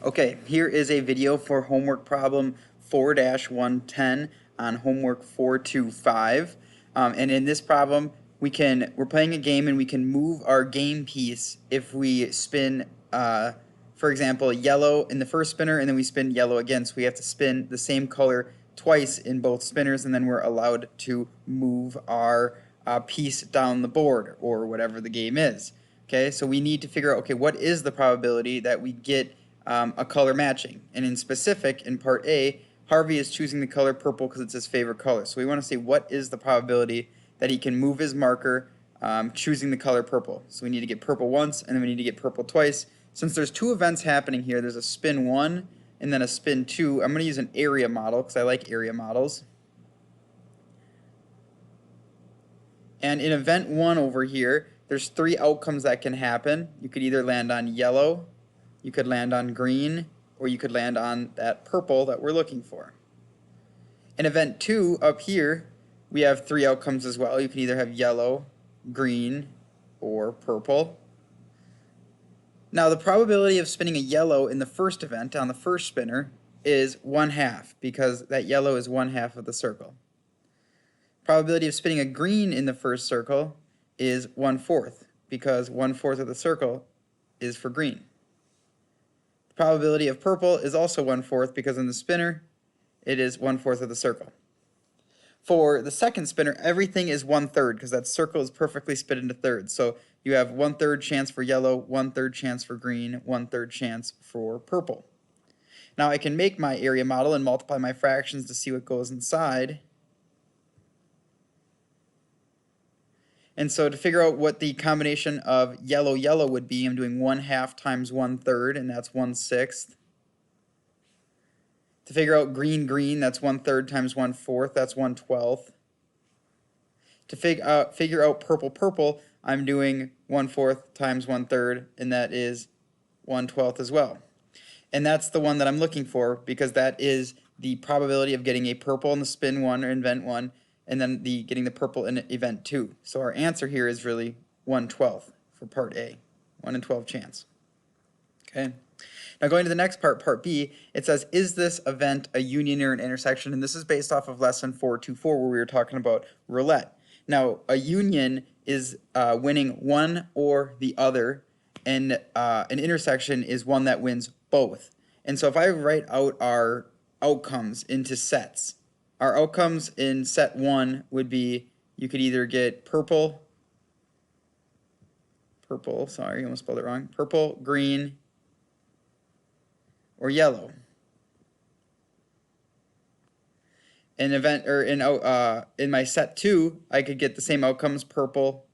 Okay, here is a video for homework problem 4-110 on homework 425. And in this problem, we're playing a game and we can move our game piece if we spin, for example, yellow in the first spinner and then we spin yellow again. So we have to spin the same color twice in both spinners and then we're allowed to move our piece down the board or whatever the game is. Okay, so we need to figure out, okay, what is the probability that we get a color matching? And in specific, in part A, Harvey is choosing the color purple because it's his favorite color. So we want to see what is the probability that he can move his marker choosing the color purple. So we need to get purple once and then we need to get purple twice. Since there's two events happening here, there's a spin 1 and then a spin 2. I'm going to use an area model because I like area models. And in event 1 over here, there's 3 outcomes that can happen. You could either land on yellow, you could land on green, or you could land on that purple that we're looking for. In event 2 up here, we have 3 outcomes as well. You can either have yellow, green, or purple. Now the probability of spinning a yellow in the first event on the first spinner is 1/2 because that yellow is 1/2 of the circle. Probability of spinning a green in the first circle is 1/4 because 1/4 of the circle is for green. The probability of purple is also 1/4 because in the spinner it is 1/4 of the circle. For the second spinner, everything is 1/3 because that circle is perfectly split into thirds. So you have 1/3 chance for yellow, 1/3 chance for green, 1/3 chance for purple. Now I can make my area model and multiply my fractions to see what goes inside. And so to figure out what the combination of yellow, yellow would be, I'm doing 1/2 times 1/3, and that's 1/6. To figure out green, green, that's 1/3 times 1/4, that's 1/12. To figure out purple, purple, I'm doing 1/4 times 1/3, and that is 1/12 as well. And that's the one that I'm looking for because that is the probability of getting a purple in the spin 1 or event 1, and then getting the purple in event 2. So our answer here is really 1/12 for part A, 1 in 12 chance. Okay. Now going to the next part, part B, it says, is this event a union or an intersection? And this is based off of lesson 424 where we were talking about roulette. Now a union is winning one or the other, and an intersection is one that wins both. And so if I write out our outcomes into sets, our outcomes in set 1 would be, you could either get purple, sorry, I almost spelled it wrong, purple, green, or yellow. In in my set 2, I could get the same outcomes, purple,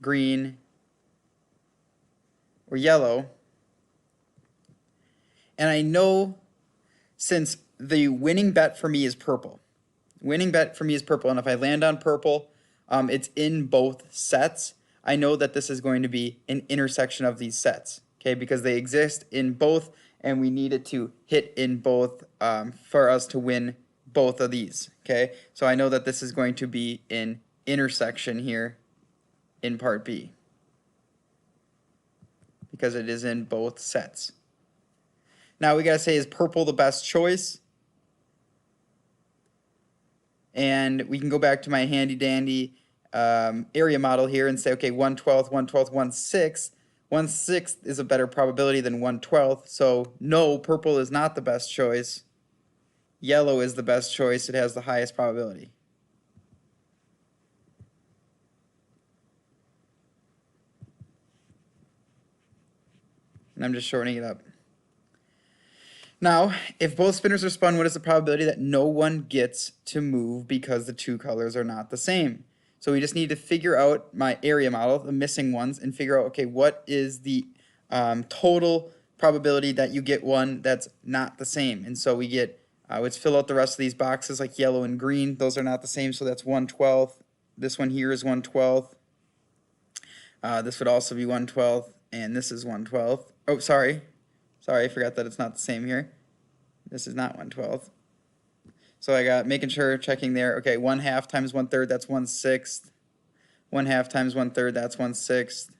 green, or yellow. And I know since the winning bet for me is purple. Winning bet for me is purple, and if I land on purple, it's in both sets. I know that this is going to be an intersection of these sets, okay, because they exist in both, and we need it to hit in both for us to win both of these, okay? So I know that this is going to be an intersection here in part B because it is in both sets. Now we gotta say, is purple the best choice? And we can go back to my handy dandy area model here and say, okay, 1/12, 1/12, 1/6. 1/6 is a better probability than 1/12. So no, purple is not the best choice. Yellow is the best choice. It has the highest probability. And I'm just shortening it up. Now, if both spinners are spun, what is the probability that no one gets to move because the two colors are not the same? So we just need to figure out my area model, the missing ones, and figure out, okay, what is the total probability that you get one that's not the same? And so we get, let's fill out the rest of these boxes like yellow and green. Those are not the same, so that's 1/12. This one here is 1/12. This would also be 1/12, and this is 1/12. Oh, sorry, I forgot that it's not the same here. This is not 1/12. So I got making sure, checking there. Okay, 1/2 times 1/3, that's 1/6. 1/2 times 1/3, that's 1/6.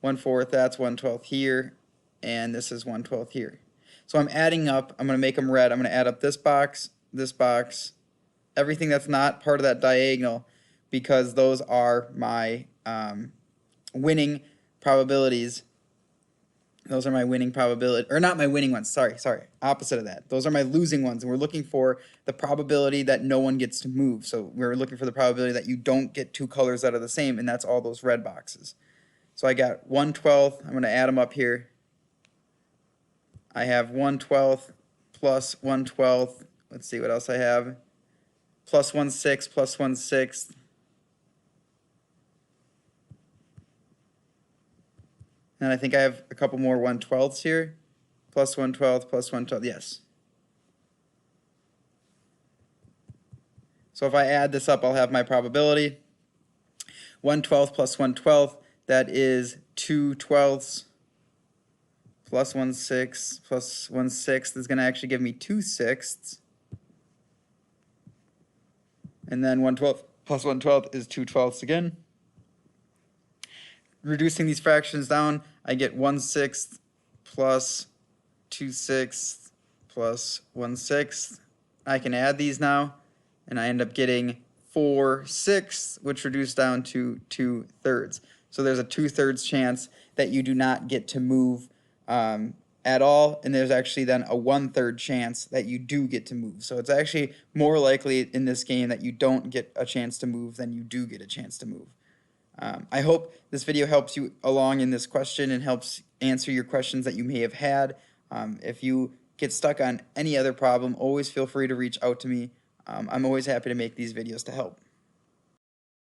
1/4, that's 1/12 here. and this is 1/12 here. So I'm adding up, I'm going to make them red. I'm going to add up this box, everything that's not part of that diagonal, because those are my winning probabilities. Those are my winning probability, or not my winning ones, sorry, opposite of that. Those are my losing ones, and we're looking for the probability that no one gets to move. So we're looking for the probability that you don't get two colors that are the same, and that's all those red boxes. So I got 1/12, I'm going to add them up here. I have 1/12 plus 1/12, let's see what else I have, plus 1/6 plus 1/6. And I think I have a couple more 1/12s here. Plus 1/12 plus 1/12, yes. So if I add this up, I'll have my probability. 1/12 plus 1/12, that is 2/12 plus 1/6 plus 1/6 is going to actually give me 2/6. And then 1/12 plus 1/12 is 2/12 again. Reducing these fractions down, I get 1/6 plus 2/6 plus 1/6. I can add these now, and I end up getting 4/6, which reduced down to 2/3. So there's a 2/3 chance that you do not get to move at all, and there's actually then a 1/3 chance that you do get to move. So it's actually more likely in this game that you don't get a chance to move than you do get a chance to move. I hope this video helps you along in this question and helps answer your questions that you may have had. If you get stuck on any other problem, always feel free to reach out to me. I'm always happy to make these videos to help.